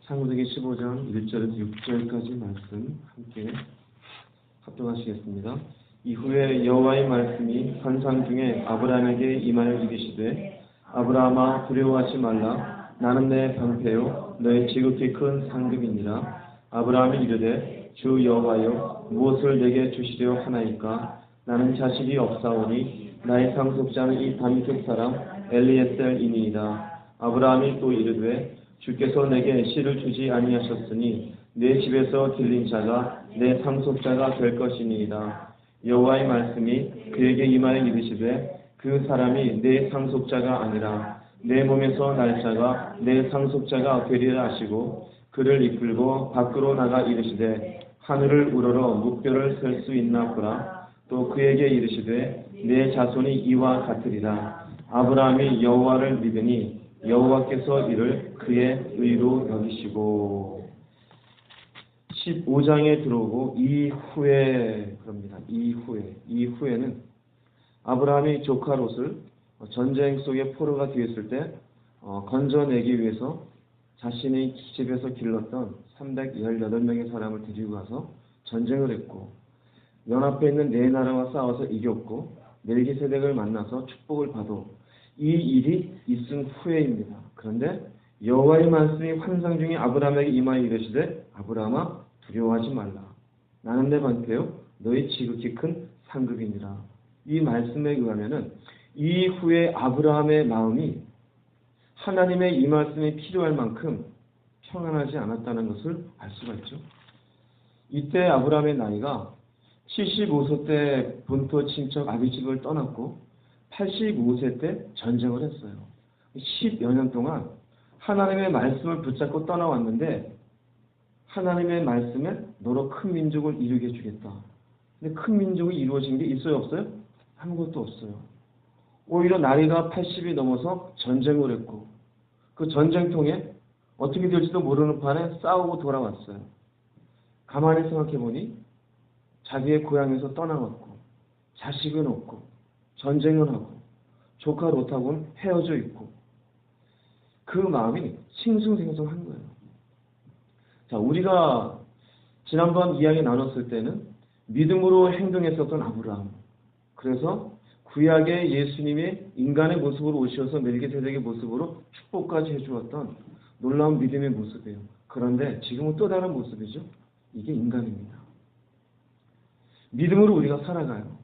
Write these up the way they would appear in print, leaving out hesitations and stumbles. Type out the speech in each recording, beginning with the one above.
창세기 15장 1절에서 6절까지 말씀 함께 합독하시겠습니다. 이후에 여호와의 말씀이 환상 중에 아브라함에게 임하여 이르시되 아브라함아 두려워하지 말라. 나는 내 방패요 너의 지극히 큰 상급이니라. 아브라함이 이르되 주 여호와여 무엇을 내게 주시려 하나이까. 나는 자식이 없사오니 나의 상속자는 이 다미색 사람 엘리에셀이니이다. 아브라함이 또 이르되 주께서 내게 씨를 주지 아니하셨으니 내 집에서 길린 자가 내 상속자가 될 것이니이다. 여호와의 말씀이 그에게 임하여 이르시되 그 사람이 내 상속자가 아니라 내 몸에서 날 자가 내 상속자가 되리라 하시고 그를 이끌고 밖으로 나가 이르시되 하늘을 우러러 묵뼈를 셀 수 있나 보라. 또 그에게 이르시되 내 자손이 이와 같으리라. 아브라함이 여호와를 믿으니 여호와께서 이를 그의 의로 여기시고. 15장에 들어오고 이후에 그럽니다. 이후에는 아브라함이 조카 롯을 전쟁 속에 포로가 되었을 때 건져내기 위해서 자신의 집에서 길렀던 318명의 사람을 데리고 가서 전쟁을 했고 연합해 있는 네 나라와 싸워서 이겼고 멜기세덱을 만나서 축복을 받아 이 일이 있은 후에입니다. 그런데 여호와의 말씀이 환상 중에 아브라함에게 임하여 이르시되 아브라함아 두려워하지 말라. 나는 내 방패요 너희 지극히 큰 상급이니라. 이 말씀에 의하면은 이후에 아브라함의 마음이 하나님의 이 말씀이 필요할 만큼 평안하지 않았다는 것을 알 수가 있죠. 이때 아브라함의 나이가 75세 때 본토 친척 아비집을 떠났고 85세 때 전쟁을 했어요. 10여 년 동안 하나님의 말씀을 붙잡고 떠나왔는데 하나님의 말씀에 너로 큰 민족을 이루게 해주겠다. 근데 큰 민족이 이루어진 게 있어요 없어요? 아무것도 없어요. 오히려 나이가 80이 넘어서 전쟁을 했고 그 전쟁통에 어떻게 될지도 모르는 판에 싸우고 돌아왔어요. 가만히 생각해보니 자기의 고향에서 떠나왔고 자식은 없고 전쟁을 하고 조카 롯하고는 헤어져 있고 그 마음이 싱숭생숭한 거예요. 자, 우리가 지난번 이야기 나눴을 때는 믿음으로 행동했었던 아브라함, 그래서 구약의 예수님의 인간의 모습으로 오셔서 멜기세덱의 모습으로 축복까지 해주었던 놀라운 믿음의 모습이에요. 그런데 지금은 또 다른 모습이죠. 이게 인간입니다. 믿음으로 우리가 살아가요.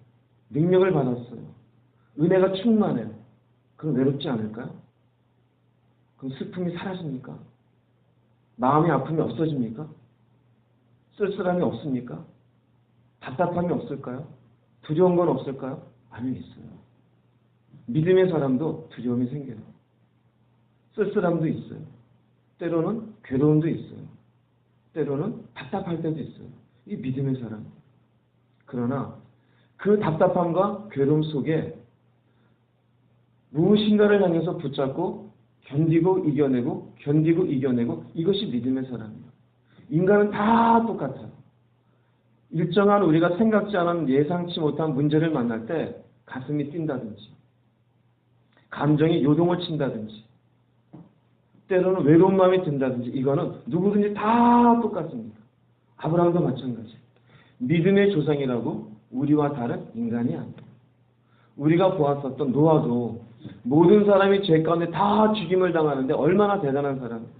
능력을 받았어요. 은혜가 충만해요. 그럼 외롭지 않을까요? 그럼 슬픔이 사라집니까? 마음의 아픔이 없어집니까? 쓸쓸함이 없습니까? 답답함이 없을까요? 두려운 건 없을까요? 아니, 있어요. 믿음의 사람도 두려움이 생겨요. 쓸쓸함도 있어요. 때로는 괴로움도 있어요. 때로는 답답할 때도 있어요. 이 믿음의 사람. 그러나 그 답답함과 괴로움 속에 무엇인가를 향해서 붙잡고 견디고 이겨내고 이것이 믿음의 사람이에요. 인간은 다 똑같아요. 일정한 우리가 생각지 않은 예상치 못한 문제를 만날 때 가슴이 뛴다든지 감정이 요동을 친다든지 때로는 외로운 마음이 든다든지 이거는 누구든지 다 똑같습니다. 아브라함도 마찬가지. 믿음의 조상이라고 우리와 다른 인간이 아니에요. 우리가 보았었던 노아도 모든 사람이 죄 가운데 다 죽임을 당하는데 얼마나 대단한 사람이에요.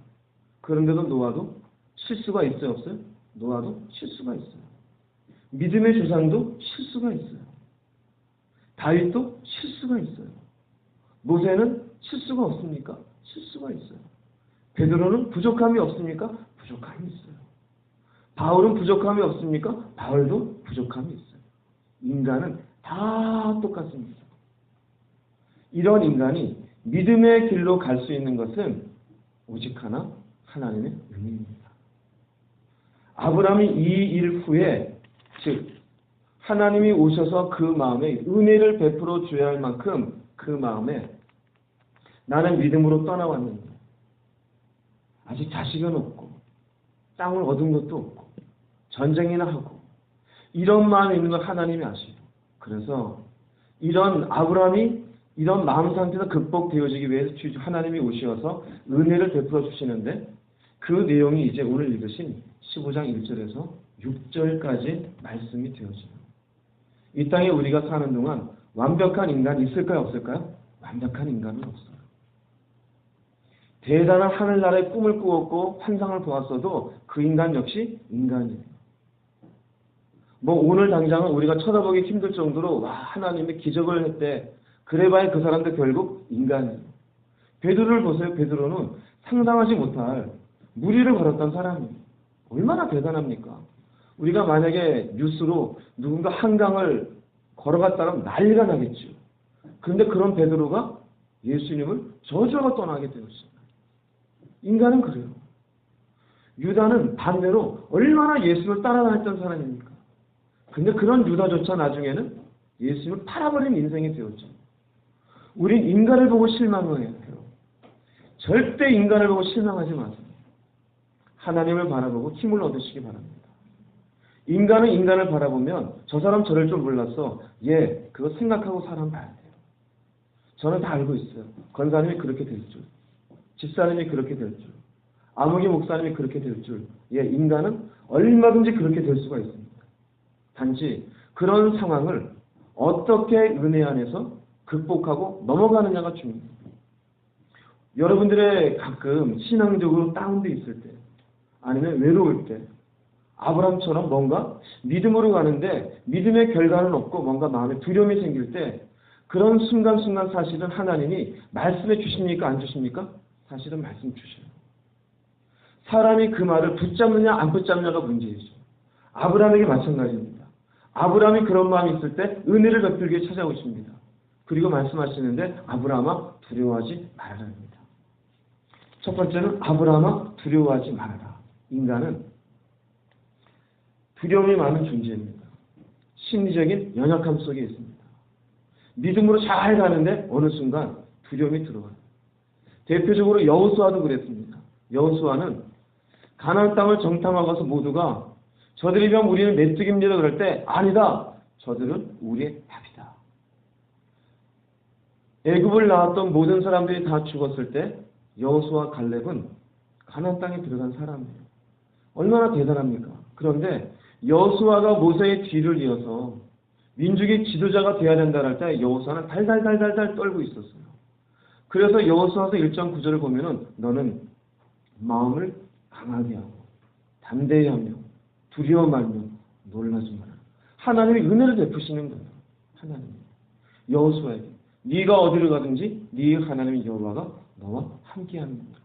그런데도 노아도 실수가 있어요 없어요? 노아도 실수가 있어요. 믿음의 조상도 실수가 있어요. 다윗도 실수가 있어요. 모세는 실수가 없습니까? 실수가 있어요. 베드로는 부족함이 없습니까? 부족함이 있어요. 바울은 부족함이 없습니까? 바울도 부족함이 있어요. 인간은 다 똑같습니다. 이런 인간이 믿음의 길로 갈 수 있는 것은 오직 하나 하나님의 은혜입니다. 아브라함이 이 일 후에 즉 하나님이 오셔서 그 마음에 은혜를 베풀어 줘야 할 만큼 그 마음에 나는 믿음으로 떠나왔는데 아직 자식은 없고 땅을 얻은 것도 없고 전쟁이나 하고 이런 마음이 있는 걸 하나님이 아시고 그래서 이런 아브라함이 이런 마음 상태가 극복되어지기 위해서 하나님이 오셔서 은혜를 베풀어 주시는데 그 내용이 이제 오늘 읽으신 15장 1절에서 6절까지 말씀이 되어져요. 이 땅에 우리가 사는 동안 완벽한 인간이 있을까요? 없을까요? 완벽한 인간은 없어요. 대단한 하늘나라의 꿈을 꾸었고 환상을 보았어도 그 인간 역시 인간이에요. 뭐 오늘 당장은 우리가 쳐다보기 힘들 정도로 와 하나님이 기적을 했대. 그래봐야 그 사람도 결국 인간이에요. 베드로를 보세요. 베드로는 상상하지 못할 무리를 걸었던 사람이에요. 얼마나 대단합니까? 우리가 만약에 뉴스로 누군가 한강을 걸어갔다면 난리가 나겠죠. 그런데 그런 베드로가 예수님을 저주하고 떠나게 되었어요. 인간은 그래요. 유다는 반대로 얼마나 예수를 따라다녔던 사람입니까? 근데 그런 유다조차 나중에는 예수님을 팔아버린 인생이 되었죠. 우린 인간을 보고 실망을 해요. 절대 인간을 보고 실망하지 마세요. 하나님을 바라보고 힘을 얻으시기 바랍니다. 인간은 인간을 바라보면 저 사람 저럴 줄 몰랐어. 예, 그거 생각하고 사람 봐야 돼요. 저는 다 알고 있어요. 권사님이 그렇게 될 줄. 집사님이 그렇게 될 줄. 아무개 목사님이 그렇게 될 줄. 예, 인간은 얼마든지 그렇게 될 수가 있습니다. 단지 그런 상황을 어떻게 은혜 안에서 극복하고 넘어가느냐가 중요합니다. 여러분들의 가끔 신앙적으로 다운돼 있을 때 아니면 외로울 때 아브라함처럼 뭔가 믿음으로 가는데 믿음의 결과는 없고 뭔가 마음에 두려움이 생길 때 그런 순간순간 사실은 하나님이 말씀해 주십니까? 안 주십니까? 사실은 말씀 주셔요. 사람이 그 말을 붙잡느냐 안 붙잡느냐가 문제이죠. 아브라함에게 마찬가지입니다. 아브라함이 그런 마음이 있을 때 은혜를 베풀기 위해 찾아오십니다. 그리고 말씀하시는데 아브라함아 두려워하지 말아라 합니다. 첫 번째는 아브라함아 두려워하지 말아라. 인간은 두려움이 많은 존재입니다. 심리적인 연약함 속에 있습니다. 믿음으로 잘 가는데 어느 순간 두려움이 들어와요. 대표적으로 여호수아도 그랬습니다. 여호수아는 가나안 땅을 정탐하고 가서 모두가 저들이 병 우리는 메뚜기입니다 그럴 때 아니다. 저들은 우리의 밥이다. 애굽을 나왔던 모든 사람들이 다 죽었을 때 여호수아 갈렙은 가나안 땅에 들어간 사람이에요. 얼마나 대단합니까? 그런데 여호수아가 모세의 뒤를 이어서 민족의 지도자가 되어야 된다 할 때 여호수아는 달달달달달 떨고 있었어요. 그래서 여호수아서 1장 9절을 보면은 너는 마음을 강하게 하고 담대히 하며 두려워 말며 놀라지 마라. 하나님이 은혜를 베푸시는 거예요. 하나님. 여호수아에게 네가 어디를 가든지 네 하나님 여호와가 너와 함께하는 거예요.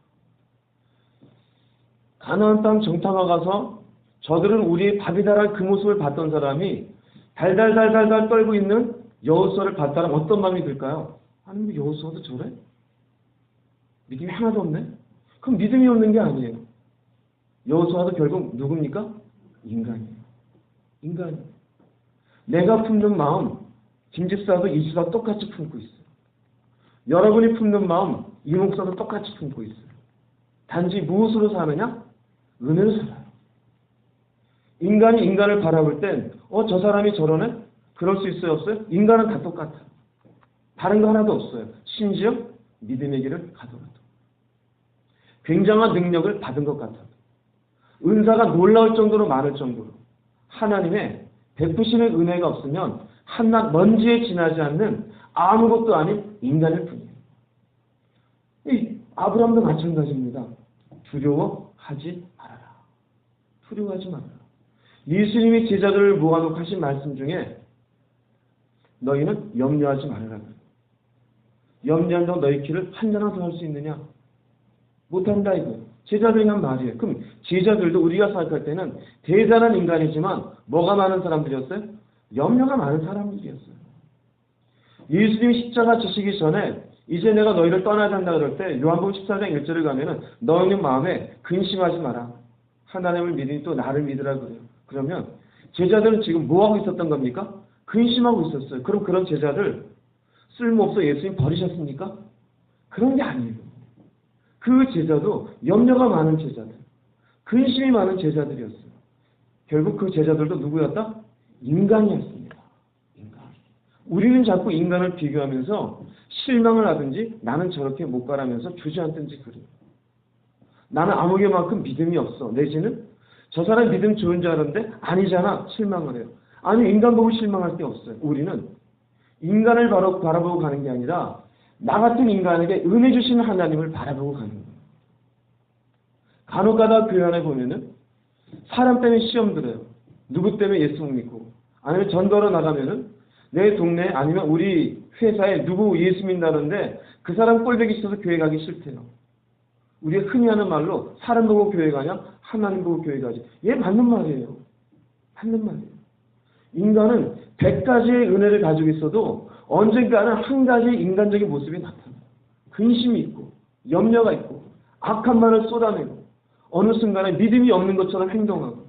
가나안 땅 정탐하 가서 저들은 우리의 밥이다라는 그 모습을 봤던 사람이 달달달달달 떨고 있는 여호수아를 봤다면 어떤 마음이 들까요? 아니 여호수아도 저래? 믿음이 하나도 없네? 그럼 믿음이 없는 게 아니에요. 여호수아도 결국 누굽니까? 인간이에요. 인간이에요. 내가 품는 마음 김집사도 이수가 똑같이 품고 있어요. 여러분이 품는 마음 이 목사도 똑같이 품고 있어요. 단지 무엇으로 사느냐? 은혜로 살아요. 인간이 인간을 바라볼 땐 저 사람이 저러네? 그럴 수 있어요? 없어요? 인간은 다 똑같아요. 다른 거 하나도 없어요. 심지어 믿음의 길을 가더라도 굉장한 능력을 받은 것 같아도 은사가 놀라울 정도로 많을 정도로 하나님의 베푸시는 은혜가 없으면 한낱 먼지에 지나지 않는 아무것도 아닌 인간일 뿐이에요. 이 아브라함도 마찬가지입니다. 두려워하지 말아라. 두려워하지 말아라. 예수님이 제자들을 모아놓고 하신 말씀 중에 너희는 염려하지 말아라. 염려한다고 너희 길을 한전하게 할 수 있느냐? 못한다 이거예요. 제자들이 한 말이에요. 그럼 제자들도 우리가 생각할 때는 대단한 인간이지만 뭐가 많은 사람들이었어요? 염려가 많은 사람들이었어요. 예수님이 십자가 지시기 전에 이제 내가 너희를 떠나야 한다 그럴 때 요한복음 14장 1절을 가면은 너희는 마음에 근심하지 마라. 하나님을 믿으니 또 나를 믿으라 그래요. 그러면 제자들은 지금 뭐하고 있었던 겁니까? 근심하고 있었어요. 그럼 그런 제자들 쓸모없어 예수님 버리셨습니까? 그런 게 아니에요. 그 제자도 염려가 많은 제자들, 근심이 많은 제자들이었어요. 결국 그 제자들도 누구였다? 인간이었습니다. 인간. 우리는 자꾸 인간을 비교하면서 실망을 하든지 나는 저렇게 못 가라면서 주저앉든지 그래요. 나는 아무개만큼 믿음이 없어. 내지는 저 사람 믿음 좋은 줄 알았는데 아니잖아. 실망을 해요. 아니, 인간 보고 실망할 게 없어요. 우리는 인간을 바로 바라보고 가는 게 아니라 나 같은 인간에게 은혜 주시는 하나님을 바라보고 가는 거예요. 간혹가다 교회 안에 보면은 사람 때문에 시험 들어요. 누구 때문에 예수 믿고, 아니면 전도로 나가면은 내 동네 아니면 우리 회사에 누구 예수 믿는다는데 그 사람 꼴보기 싫어서 교회 가기 싫대요. 우리가 흔히 하는 말로 사람 보고 교회 가냐? 하나님 보고 교회 가지. 얘 맞는 말이에요. 맞는 말이에요. 인간은 100가지의 은혜를 가지고 있어도 언젠가는 한 가지 인간적인 모습이 나타나요. 근심이 있고 염려가 있고 악한 말을 쏟아내고 어느 순간에 믿음이 없는 것처럼 행동하고.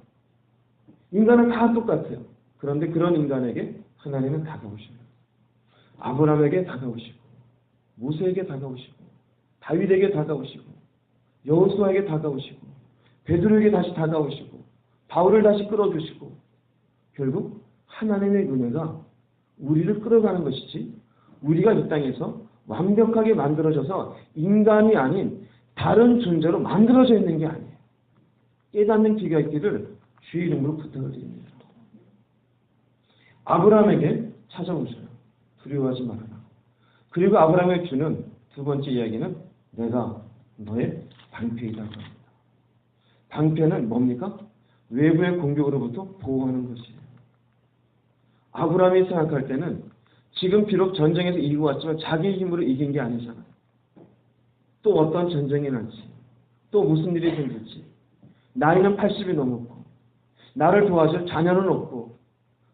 인간은 다 똑같아요. 그런데 그런 인간에게 하나님은 다가오시고 아브라함에게 다가오시고 모세에게 다가오시고 다윗에게 다가오시고 여호수아에게 다가오시고 베드로에게 다시 다가오시고 바울을 다시 끌어주시고 결국 하나님의 은혜가 우리를 끌어가는 것이지 우리가 이 땅에서 완벽하게 만들어져서 인간이 아닌 다른 존재로 만들어져 있는 게 아니에요. 깨닫는 귀가 있기를 주의 이름으로 부탁을 드립니다. 아브라함에게 찾아오셔요. 두려워하지 말아라. 그리고 아브라함에게 주는 두 번째 이야기는 내가 너의 방패이다 합니다. 방패는 뭡니까? 외부의 공격으로부터 보호하는 것이에요. 아브라함이 생각할 때는 지금 비록 전쟁에서 이기고 왔지만 자기 힘으로 이긴 게 아니잖아요. 또 어떤 전쟁이 날지, 또 무슨 일이 생길지, 나이는 80이 넘었고 나를 도와줄 자녀는 없고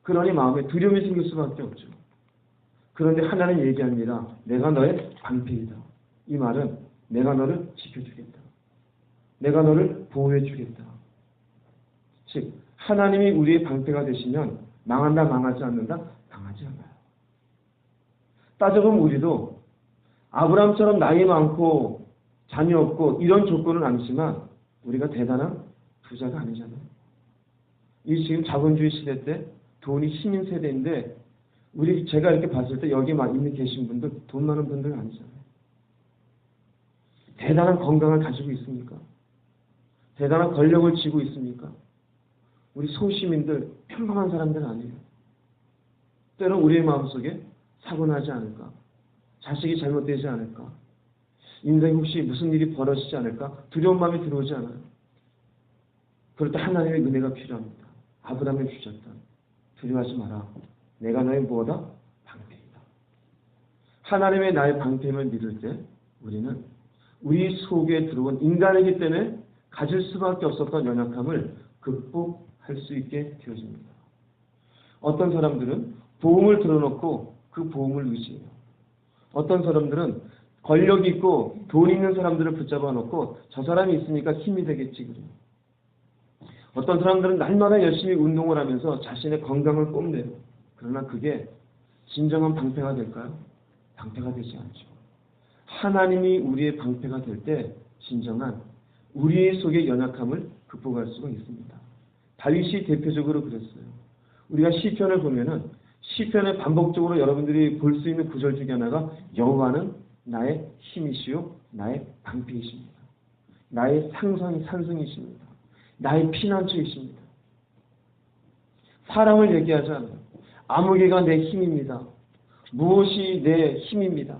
그러니 마음에 두려움이 생길 수밖에 없죠. 그런데 하나님 얘기합니다. 내가 너의 방패이다. 이 말은 내가 너를 지켜주겠다. 내가 너를 보호해주겠다. 즉 하나님이 우리의 방패가 되시면 망한다 망하지 않는다? 망하지 않아요. 따져보면 우리도 아브라함처럼 나이 많고 자녀 없고 이런 조건은 아니지만 우리가 대단한 부자가 아니잖아요. 이 지금 자본주의 시대 때 돈이 신인 세대인데 제가 이렇게 봤을 때 여기 있는 계신 분들 돈 많은 분들은 아니잖아요. 대단한 건강을 가지고 있습니까? 대단한 권력을 쥐고 있습니까? 우리 소시민들 평범한 사람들은 아니에요. 때론 우리의 마음속에 사고 나지 않을까? 자식이 잘못되지 않을까? 인생에 혹시 무슨 일이 벌어지지 않을까? 두려운 마음이 들어오지 않아요. 그럴 때 하나님의 은혜가 필요합니다. 아브라함이 주셨다. 두려워하지 마라. 내가 너의 무엇이다? 방패이다. 하나님의 나의 방패임을 믿을 때 우리는 우리 속에 들어온 인간이기 때문에 가질 수밖에 없었던 연약함을 극복할 수 있게 되어집니다. 어떤 사람들은 보험을 들어놓고 그 보험을 의지해요. 어떤 사람들은 권력이 있고 돈 있는 사람들을 붙잡아 놓고 저 사람이 있으니까 힘이 되겠지 그래요. 어떤 사람들은 날마다 열심히 운동을 하면서 자신의 건강을 뽐내요. 그러나 그게 진정한 방패가 될까요? 방패가 되지 않죠. 하나님이 우리의 방패가 될 때 진정한 우리의 속의 연약함을 극복할 수가 있습니다. 다윗이 대표적으로 그랬어요. 우리가 시편을 보면은 시편에 반복적으로 여러분들이 볼 수 있는 구절 중에 하나가 여호와는 나의 힘이시요 나의 방패이십니다. 나의 산성이십니다. 나의 피난처이십니다. 사람을 얘기하지 않아요. 아무개가 내 힘입니다. 무엇이 내 힘입니다.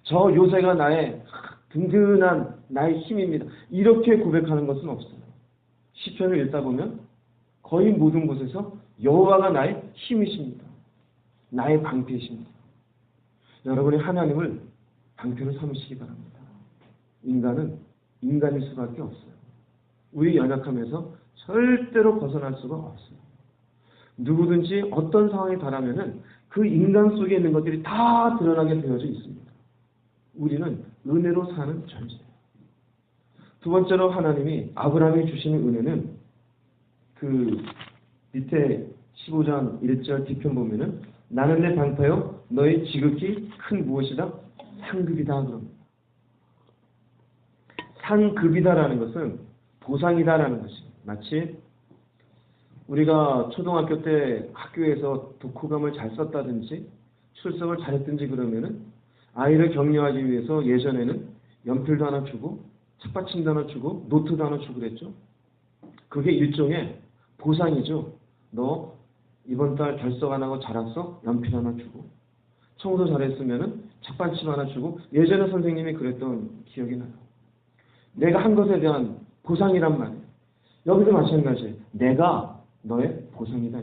저 요새가 나의 든든한 나의 힘입니다. 이렇게 고백하는 것은 없어요. 시편을 읽다 보면 거의 모든 곳에서 여호와가 나의 힘이십니다. 나의 방패이십니다. 여러분이 하나님을 방패로 삼으시기 바랍니다. 인간은 인간일 수밖에 없어요. 우리 연약함에서 절대로 벗어날 수가 없어요. 누구든지 어떤 상황에 달하면은 그 인간 속에 있는 것들이 다 드러나게 되어져 있습니다. 우리는 은혜로 사는 존재예요. 두 번째로 하나님이 아브라함이 주시는 은혜는 그 밑에 15장 1절 뒤편 보면은 나는 내 방패요 너의 지극히 큰 무엇이다? 상급이다 그럽니다. 상급이다라는 것은 보상이다라는 것입니다. 마치 우리가 초등학교 때 학교에서 독후감을 잘 썼다든지 출석을 잘했든지 그러면은 아이를 격려하기 위해서 예전에는 연필도 하나 주고 책받침도 하나 주고 노트도 하나 주고 그랬죠. 그게 일종의 보상이죠. 너 이번 달 결석 안 하고 잘했어? 연필 하나 주고. 청소 잘했으면은 책받침 하나 주고. 예전에 선생님이 그랬던 기억이 나요. 내가 한 것에 대한 보상이란 말이에요. 여기도 마찬가지예요. 내가 너의 보상이다.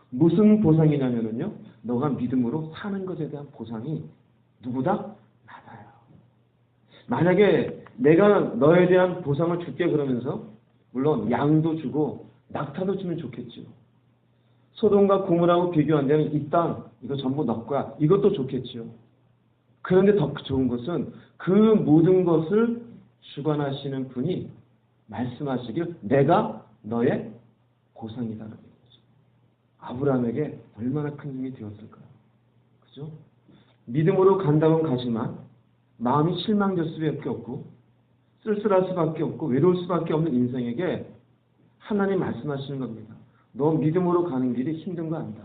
무슨 보상이냐면요. 너가 믿음으로 사는 것에 대한 보상이 누구다? 나다요. 만약에 내가 너에 대한 보상을 줄게 그러면서 물론 양도 주고 낙타도 주면 좋겠죠. 소돔과 고모라하고 비교한다면 이 땅 이거 전부 너 거야. 이것도 좋겠죠. 그런데 더 좋은 것은 그 모든 것을 주관하시는 분이 말씀하시길 내가 너의 보상이다라는 거죠. 아브라함에게 얼마나 큰 힘이 되었을까요? 그죠? 믿음으로 간다면 가지만 마음이 실망될 수밖에 없고 쓸쓸할 수밖에 없고 외로울 수밖에 없는 인생에게 하나님 말씀하시는 겁니다. 너 믿음으로 가는 길이 힘든 거 안다.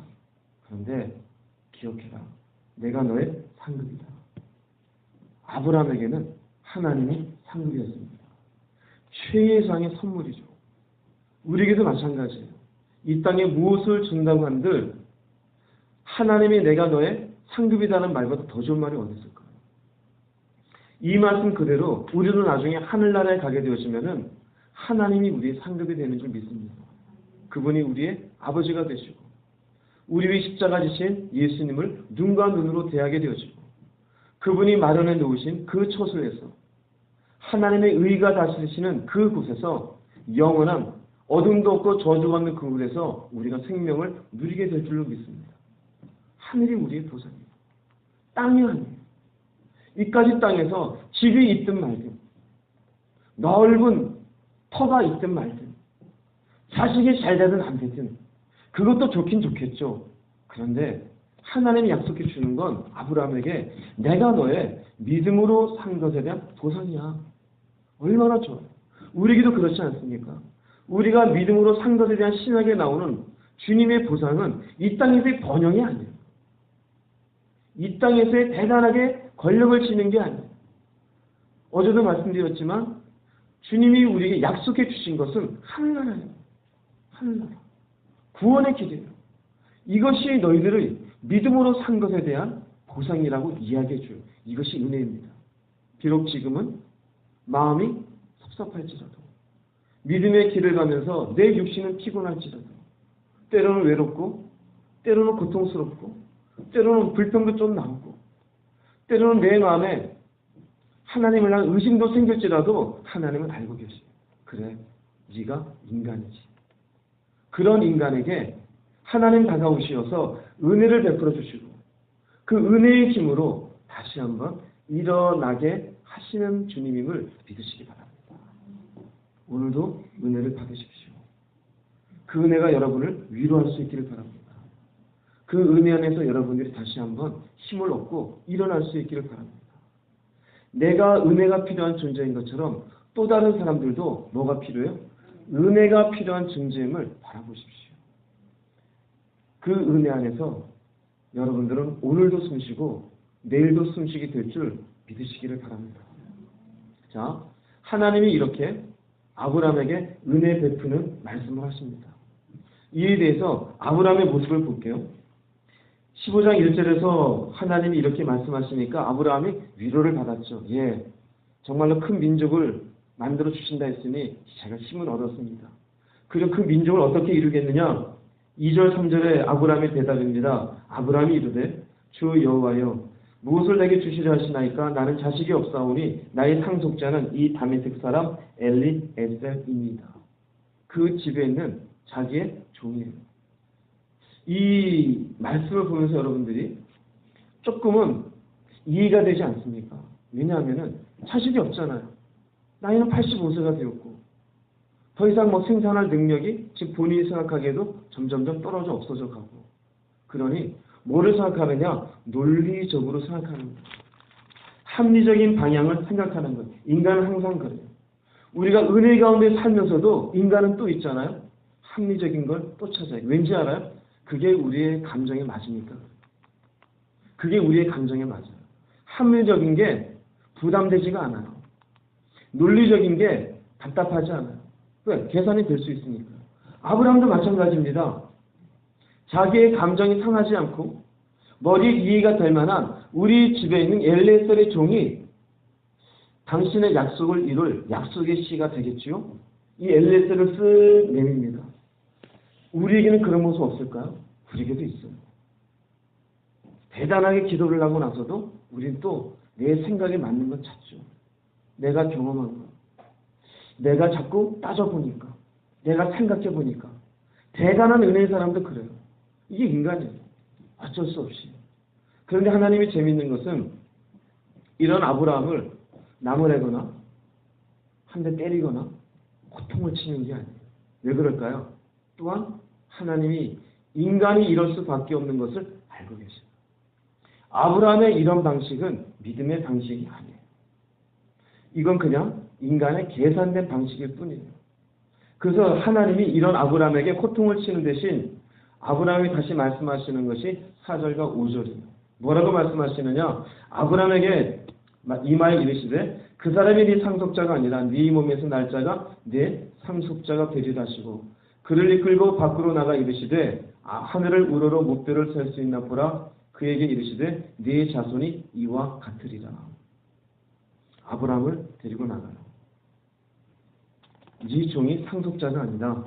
그런데 기억해라. 내가 너의 상급이다. 아브라함에게는 하나님이 상급이었습니다. 최예상의 선물이죠. 우리에게도 마찬가지예요. 이 땅에 무엇을 준다고 한들 하나님이 내가 너의 상급이라는 말보다 더 좋은 말이 어디 있을까요? 이 말씀 그대로 우리도 나중에 하늘나라에 가게 되어지면은 하나님이 우리의 상급이 되는 줄 믿습니다. 그분이 우리의 아버지가 되시고 우리 위에 십자가 지신 예수님을 눈과 눈으로 대하게 되어지고 그분이 마련해 놓으신 그 처소에서 하나님의 의가 다스리시는 그곳에서 영원한 어둠도 없고 저주가 없는 그곳에서 우리가 생명을 누리게 될 줄로 믿습니다. 하늘이 우리의 보상입니다. 땅이 아니에요. 이까지 땅에서 집이 있든 말든 넓은 터가 있든 말든 자식이 잘 되든 안 되든 그것도 좋긴 좋겠죠. 그런데 하나님이 약속해 주는 건 아브라함에게 내가 너의 믿음으로 산 것에 대한 보상이야. 얼마나 좋아요. 우리에게도 그렇지 않습니까? 우리가 믿음으로 산 것에 대한 신학에 나오는 주님의 보상은 이 땅에서의 번영이 아니에요. 이 땅에서의 대단하게 권력을 지는 게 아니에요. 어제도 말씀드렸지만 주님이 우리에게 약속해 주신 것은 하늘나라예요. 하늘나라. 구원의 길이에요. 이것이 너희들의 믿음으로 산 것에 대한 보상이라고 이야기해 줘요. 이것이 은혜입니다. 비록 지금은 마음이 섭섭할지라도 믿음의 길을 가면서 내 육신은 피곤할지라도 때로는 외롭고 때로는 고통스럽고 때로는 불평도 좀 나오고 때로는 내 마음에 하나님을 향한 의심도 생길지라도 하나님은 알고 계세요. 그래, 네가 인간이지. 그런 인간에게 하나님 다가오시어서 은혜를 베풀어 주시고 그 은혜의 힘으로 다시 한번 일어나게 하시는 주님임을 믿으시기 바랍니다. 오늘도 은혜를 받으십시오. 그 은혜가 여러분을 위로할 수 있기를 바랍니다. 그 은혜 안에서 여러분들이 다시 한번 힘을 얻고 일어날 수 있기를 바랍니다. 내가 은혜가 필요한 존재인 것처럼 또 다른 사람들도 뭐가 필요해요? 은혜가 필요한 존재임을 바라보십시오. 그 은혜 안에서 여러분들은 오늘도 숨쉬고 내일도 숨쉬게 될 줄 믿으시기를 바랍니다. 자, 하나님이 이렇게 아브라함에게 은혜 베푸는 말씀을 하십니다. 이에 대해서 아브라함의 모습을 볼게요. 15장 1절에서 하나님이 이렇게 말씀하시니까 아브라함이 위로를 받았죠. 예, 정말로 큰 민족을 만들어 주신다 했으니 제가 힘을 얻었습니다. 그리고 그 민족을 어떻게 이루겠느냐? 2절 3절에 아브라함의 대답입니다. 아브라함이 이르되 주 여호와여 무엇을 내게 주시려 하시나이까? 나는 자식이 없사오니 나의 상속자는 이 다메섹 사람 엘리에셀입니다. 그 집에 있는 자기의 종이에요. 이 말씀을 보면서 여러분들이 조금은 이해가 되지 않습니까? 왜냐하면 자식이 없잖아요. 나이는 85세가 되었고 더 이상 생산할 능력이 지금 본인이 생각하기에도 점점점 떨어져 없어져 가고 그러니 뭐를 생각하느냐? 논리적으로 생각하는 거예요. 합리적인 방향을 생각하는 거예요. 인간은 항상 그래요. 우리가 은혜 가운데 살면서도 인간은 또 있잖아요. 합리적인 걸 또 찾아요. 왠지 알아요? 그게 우리의 감정에 맞으니까. 그게 우리의 감정에 맞아요. 합리적인 게 부담되지가 않아요. 논리적인 게 답답하지 않아요. 왜? 계산이 될 수 있으니까. 아브라함도 마찬가지입니다. 자기의 감정이 상하지 않고 머리에 이해가 될 만한 우리 집에 있는 엘레셀의 종이 당신의 약속을 이룰 약속의 씨가 되겠지요. 이 엘레셀을 쓱 내밉니다. 우리에게는 그런 모습 없을까요? 우리에게도 있어요. 대단하게 기도를 하고 나서도 우리는 또 내 생각에 맞는 건 찾죠. 내가 경험한 거. 내가 자꾸 따져보니까. 내가 생각해보니까. 대단한 은혜의 사람도 그래요. 이게 인간이에요. 어쩔 수 없이. 그런데 하나님이 재밌는 것은 이런 아브라함을 나무래거나 한 대 때리거나 고통을 치는 게 아니에요. 왜 그럴까요? 또한 하나님이 인간이 이럴 수밖에 없는 것을 알고 계십니다. 아브라함의 이런 방식은 믿음의 방식이 아니에요. 이건 그냥 인간의 계산된 방식일 뿐이에요. 그래서 하나님이 이런 아브라함에게 고통을 치는 대신 아브라함이 다시 말씀하시는 것이 4절과 5절이에요. 뭐라고 말씀하시느냐? 아브라함에게 이마에 이르시되 그 사람이 네 상속자가 아니라 네 몸에서 날 자가 네 상속자가 되리라 하시고 그를 이끌고 밖으로 나가 이르시되 하늘을 우러러 목표를 셀 수 있나 보라. 그에게 이르시되 네 자손이 이와 같으리라. 아브라함을 데리고 나가요. 네 종이 상속자가 아니다.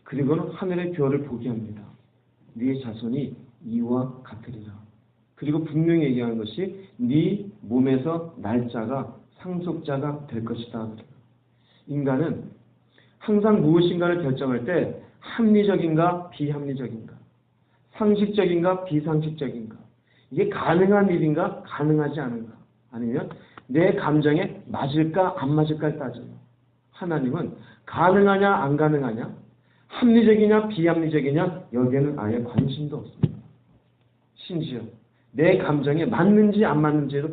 그리고는 하늘의 별을 보게 합니다. 네 자손이 이와 같으리라. 그리고 분명히 얘기하는 것이 네 몸에서 날짜가 상속자가 될 것이다. 인간은 항상 무엇인가를 결정할 때 합리적인가 비합리적인가 상식적인가 비상식적인가 이게 가능한 일인가 가능하지 않은가 아니면 내 감정에 맞을까 안 맞을까를 따져요. 하나님은 가능하냐 안 가능하냐 합리적이냐 비합리적이냐 여기에는 아예 관심도 없습니다. 심지어 내 감정에 맞는지 안 맞는지에도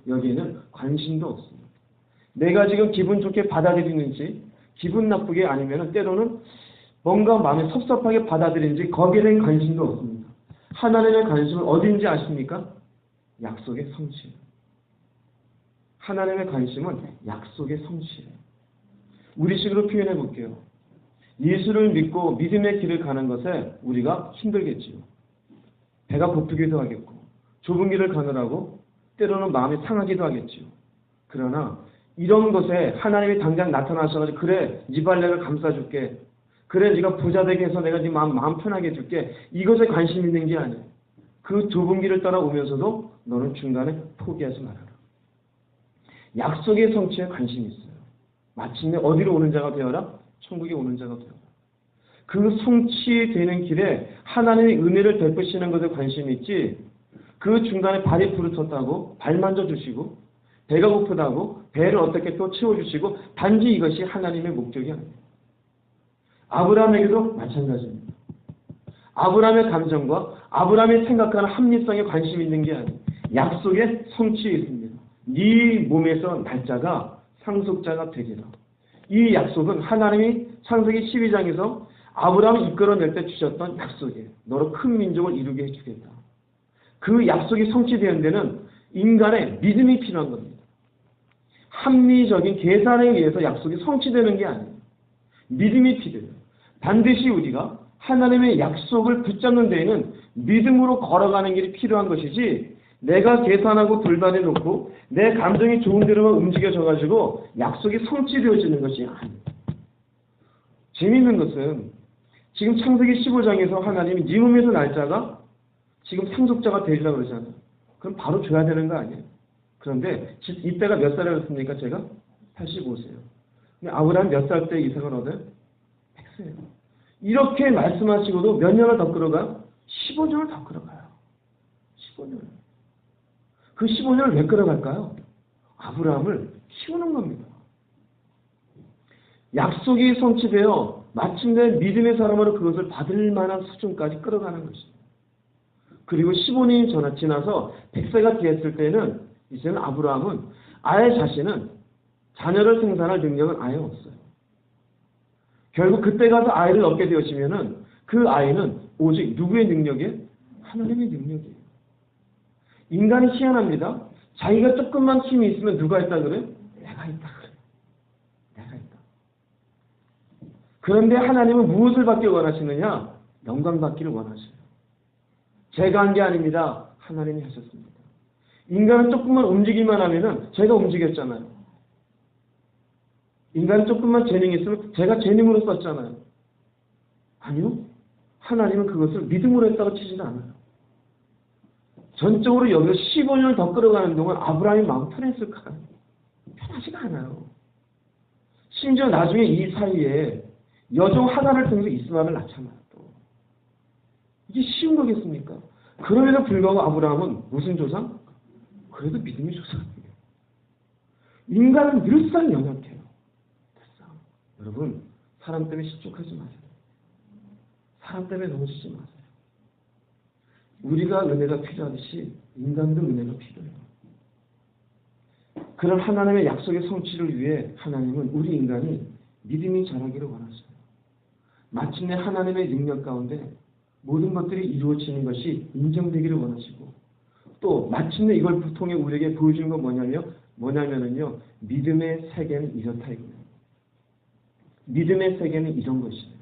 여기에는 관심도 없습니다. 내가 지금 기분 좋게 받아들이는지 기분 나쁘게 아니면 때로는 뭔가 마음에 섭섭하게 받아들이는지 거기에 대한 관심도 없습니다. 하나님의 관심은 어딘지 아십니까? 약속의 성취. 하나님의 관심은 약속의 성취예요. 우리식으로 표현해 볼게요. 예수를 믿고 믿음의 길을 가는 것에 우리가 힘들겠지요. 배가 고프기도 하겠고 좁은 길을 가느라고 때로는 마음이 상하기도 하겠지요. 그러나 이런 것에 하나님이 당장 나타나셔가지고 그래 네 발레를 감싸줄게. 그래 네가 부자 되게 해서 내가 네 마음 편하게 해줄게. 이것에 관심 있는 게 아니에요. 그 좁은 길을 따라오면서도 너는 중간에 포기하지 말아라. 약속의 성취에 관심이 있어요. 마침내 어디로 오는 자가 되어라? 천국에 오는 자가 되어라. 그 성취되는 길에 하나님의 은혜를 베푸시는 것에 관심이 있지 그 중간에 발이 부르텄다고 발 만져주시고 배가 고프다고 배를 어떻게 또 채워주시고 단지 이것이 하나님의 목적이 아니에요. 아브라함에게도 마찬가지입니다. 아브라함의 감정과 아브라함이 생각하는 합리성에 관심이 있는 게 아니에요. 약속의 성취에 있습니다. 네 몸에서 날짜가 상속자가 되리라. 이 약속은 하나님이 창세기 12장에서 아브라함을 이끌어낼 때 주셨던 약속이에요. 너로 큰 민족을 이루게 해주겠다. 그 약속이 성취되는 데는 인간의 믿음이 필요한 겁니다. 합리적인 계산에 의해서 약속이 성취되는 게 아니에요. 믿음이 필요해요. 반드시 우리가 하나님의 약속을 붙잡는 데에는 믿음으로 걸어가는 길이 필요한 것이지 내가 계산하고 돌반해 놓고 내 감정이 좋은 대로만 움직여져가지고 약속이 성취되어지는 것이 아니에요. 재미있는 것은 지금 창세기 15장에서 하나님이 네 몸에서 날짜가 지금 상속자가 되리라고 그러잖아요. 그럼 바로 줘야 되는 거 아니에요? 그런데 이때가 몇 살이었습니까? 제가 85세요. 근데 아브라함 몇 살 때 이삭을 얻어요? 100세예요. 이렇게 말씀하시고도 몇 년을 더 끌어가요? 15년을 더 끌어가요. 15년을. 그 15년을 왜 끌어갈까요? 아브라함을 키우는 겁니다. 약속이 성취되어 마침내 믿음의 사람으로 그것을 받을 만한 수준까지 끌어가는 것입니다. 그리고 15년이 지나서 100세가 되었을 때는 이제는 아브라함은 아예 자신은 자녀를 생산할 능력은 아예 없어요. 결국 그때 가서 아이를 얻게 되어지면은 그 아이는 오직 누구의 능력이에요? 하나님의 능력이에요. 인간이 희한합니다. 자기가 조금만 힘이 있으면 누가 있다 그래요? 내가 있다 그래요. 그런데 하나님은 무엇을 받길 원하시느냐? 영광 받기를 원하셔요. 제가 한 게 아닙니다. 하나님이 하셨습니다. 인간은 조금만 움직이기만 하면은 제가 움직였잖아요. 인간은 조금만 재능이 있으면 제가 재능으로 썼잖아요. 아니요. 하나님은 그것을 믿음으로 했다고 치지는 않아요. 전적으로 여기서 15년을 더 끌어가는 동안 아브라함이 마음 편했을까요? 편하지가 않아요. 심지어 나중에 이 사이에 여종 하나를 통해서 이스마엘을 낳잖아요. 또. 이게 쉬운 거겠습니까? 그럼에도 불구하고 아브라함은 무슨 조상? 그래도 믿음의 조상이에요. 인간은 늘상 연약해요. 늘상. 여러분, 사람 때문에 실족하지 마세요. 사람 때문에 넘어지지 마세요. 우리가 은혜가 필요하듯이 인간도 은혜가 필요해요. 그런 하나님의 약속의 성취를 위해 하나님은 우리 인간이 믿음이 자라기를 원하셔요. 마침내 하나님의 능력 가운데 모든 것들이 이루어지는 것이 인정되기를 원하시고 또 마침내 이걸 통해 우리에게 보여주는 건 뭐냐면은요. 믿음의 세계는 이렇다 이거예요. 믿음의 세계는 이런 것이에요.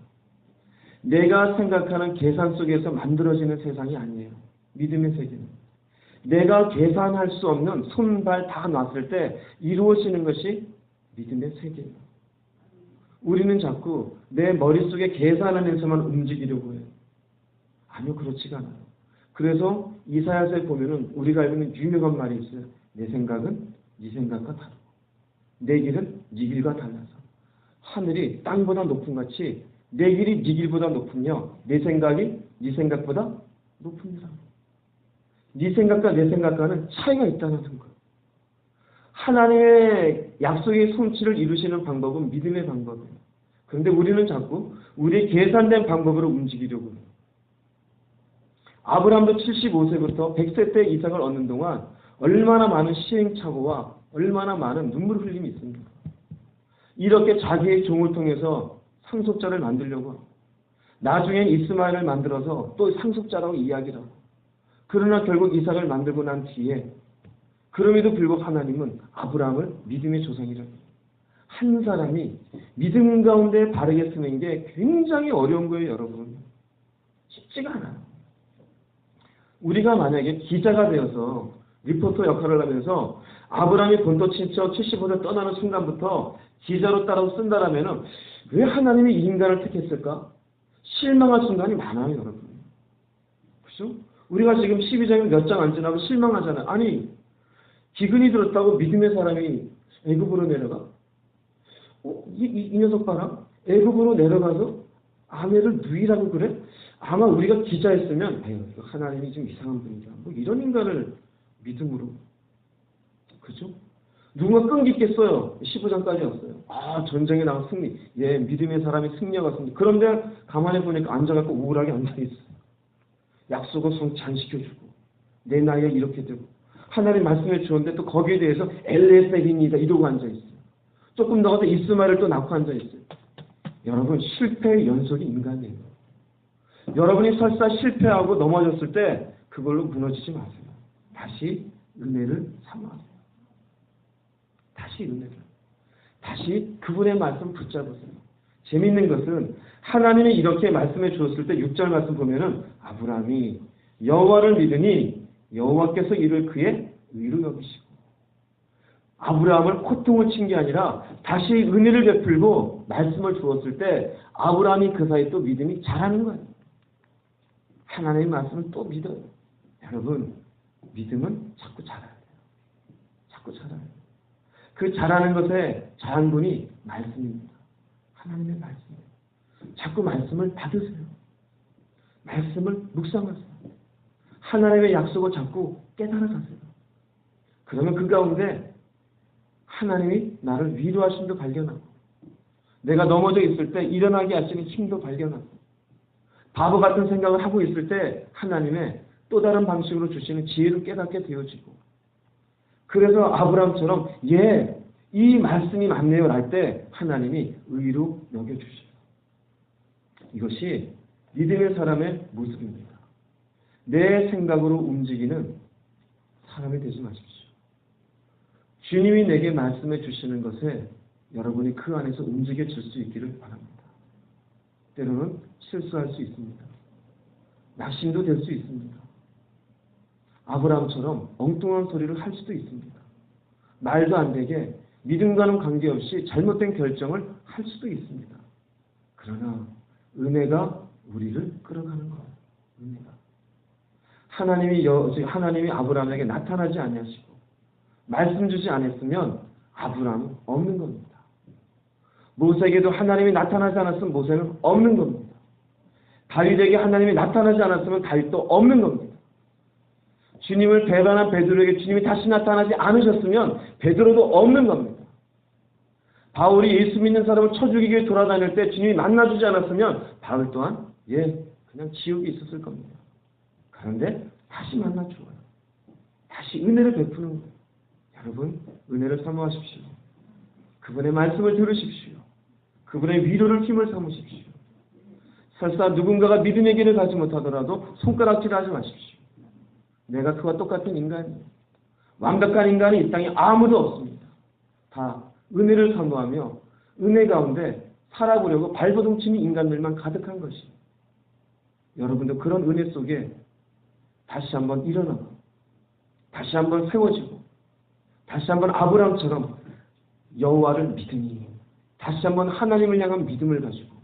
내가 생각하는 계산 속에서 만들어지는 세상이 아니에요. 믿음의 세계는. 내가 계산할 수 없는 손발 다 놨을 때 이루어지는 것이 믿음의 세계예요. 우리는 자꾸 내 머릿속에 계산하면서만 움직이려고 해요. 아니요, 그렇지가 않아요. 그래서 이사야서에 보면은 우리가 알고 있는 유명한 말이 있어요. 내 생각은 네 생각과 다르고 내 길은 네 길과 달라서 하늘이 땅보다 높은 같이 내 길이 네 길보다 높으며 내 생각이 네 생각보다 높습니다. 네 생각과 내 생각과는 차이가 있다는 거예요. 하나님의 약속의 성취를 이루시는 방법은 믿음의 방법이에요. 그런데 우리는 자꾸 우리의 계산된 방법으로 움직이려고 해요. 아브라함도 75세부터 100세 때 이삭을 얻는 동안 얼마나 많은 시행착오와 얼마나 많은 눈물 흘림이 있습니까? 이렇게 자기의 종을 통해서 상속자를 만들려고 하고 나중엔 이스마엘을 만들어서 또 상속자라고 이야기를 하고 그러나 결국 이삭을 만들고 난 뒤에 그럼에도 불구하고 하나님은 아브라함을 믿음의 조상이라고 해요. 한 사람이 믿음 가운데 바르게 쓰는 게 굉장히 어려운 거예요, 여러분. 쉽지가 않아요. 우리가 만약에 기자가 되어서 리포터 역할을 하면서 아브라함이 본토 친척 75세 떠나는 순간부터 기자로 따라서 쓴다라면 왜 하나님이 이 인간을 택했을까? 실망할 순간이 많아요, 여러분. 그렇죠? 우리가 지금 12장에 몇 장 안 지나고 실망하잖아요. 아니, 기근이 들었다고 믿음의 사람이 애굽으로 내려가? 이 녀석 봐라. 애굽으로 내려가서 아내를 누이라고 그래? 아마 우리가 기자였으면 하나님이 좀 이상한 분이야. 뭐 이런 인간을 믿음으로. 그죠? 누군가 끈기 있게 써요. 15장까지 왔어요. 아, 전쟁에 나가 승리. 예, 믿음의 사람이 승리하고 승리. 그런데 가만히 보니까 앉아갖고 우울하게 앉아있어요. 약속을 성취 안 시켜주고 내 나이에 이렇게 되고 하나님 말씀해 주었는데 또 거기에 대해서 엘레셀입니다 이러고 앉아있어요. 조금 더 가서 이스마엘을 또 낳고 앉아있어요. 여러분, 실패의 연속이 인간이에요. 여러분이 설사 실패하고 넘어졌을 때 그걸로 무너지지 마세요. 다시 은혜를 사모하세요. 다시 은혜를. 다시 그분의 말씀 붙잡으세요. 재미있는 것은 하나님이 이렇게 말씀해 주었을 때 6절 말씀 보면은 아브라함이 여호와를 믿으니 여호와께서 이를 그의 의로 여기시고 아브라함을 고통을 친 게 아니라 다시 은혜를 베풀고 말씀을 주었을 때 아브라함이 그 사이 또 믿음이 자라는 거예요. 하나님의 말씀을 또 믿어요. 여러분, 믿음은 자꾸 자라야 돼요. 자꾸 자라요. 그 자라는 것에 자양분이 말씀입니다. 하나님의 말씀이에요. 자꾸 말씀을 받으세요. 말씀을 묵상하세요. 하나님의 약속을 자꾸 깨달아가세요. 그러면 그 가운데 하나님이 나를 위로하심도 발견하고 내가 넘어져 있을 때 일어나게 하시는 힘도 발견하고 바보 같은 생각을 하고 있을 때 하나님의 또 다른 방식으로 주시는 지혜를 깨닫게 되어지고 그래서 아브라함처럼 예, 이 말씀이 맞네요 할 때 하나님이 의로 여겨주셔요. 이것이 믿음의 사람의 모습입니다. 내 생각으로 움직이는 사람이 되지 마십시오. 주님이 내게 말씀해 주시는 것에 여러분이 그 안에서 움직여질 수 있기를 바랍니다. 때로는 실수할 수 있습니다. 낙심도 될 수 있습니다. 아브라함처럼 엉뚱한 소리를 할 수도 있습니다. 말도 안 되게 믿음과는 관계없이 잘못된 결정을 할 수도 있습니다. 그러나 은혜가 우리를 끌어가는 거예요. 은혜가. 하나님이 아브라함에게 나타나지 아니하시고 말씀 주지 않았으면 아브라함은 없는 겁니다. 모세에게도 하나님이 나타나지 않았으면 모세는 없는 겁니다. 다윗에게 하나님이 나타나지 않았으면 다윗도 없는 겁니다. 주님을 배반한 베드로에게 주님이 다시 나타나지 않으셨으면 베드로도 없는 겁니다. 바울이 예수 믿는 사람을 쳐 죽이기 위해 돌아다닐 때 주님이 만나주지 않았으면 바울 또한 그냥 지옥에 있었을 겁니다. 그런데 다시 만나줘요. 다시 은혜를 베푸는 거예요. 여러분, 은혜를 사모하십시오. 그분의 말씀을 들으십시오. 그분의 위로를 힘을 삼으십시오. 설사 누군가가 믿음의 길을 가지 못하더라도 손가락질을 하지 마십시오. 내가 그와 똑같은 인간이에요. 완벽한 인간이 이 땅에 아무도 없습니다. 다 은혜를 사모하며 은혜 가운데 살아보려고 발버둥치는 인간들만 가득한 것이에요. 여러분도 그런 은혜 속에 다시 한번 일어나고 다시 한번 세워지고 다시 한번 아브라함처럼 여호와를 믿으니 다시 한번 하나님을 향한 믿음을 가지고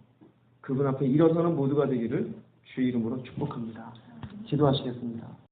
그분 앞에 일어서는 모두가 되기를 주의 이름으로 축복합니다. 기도하시겠습니다.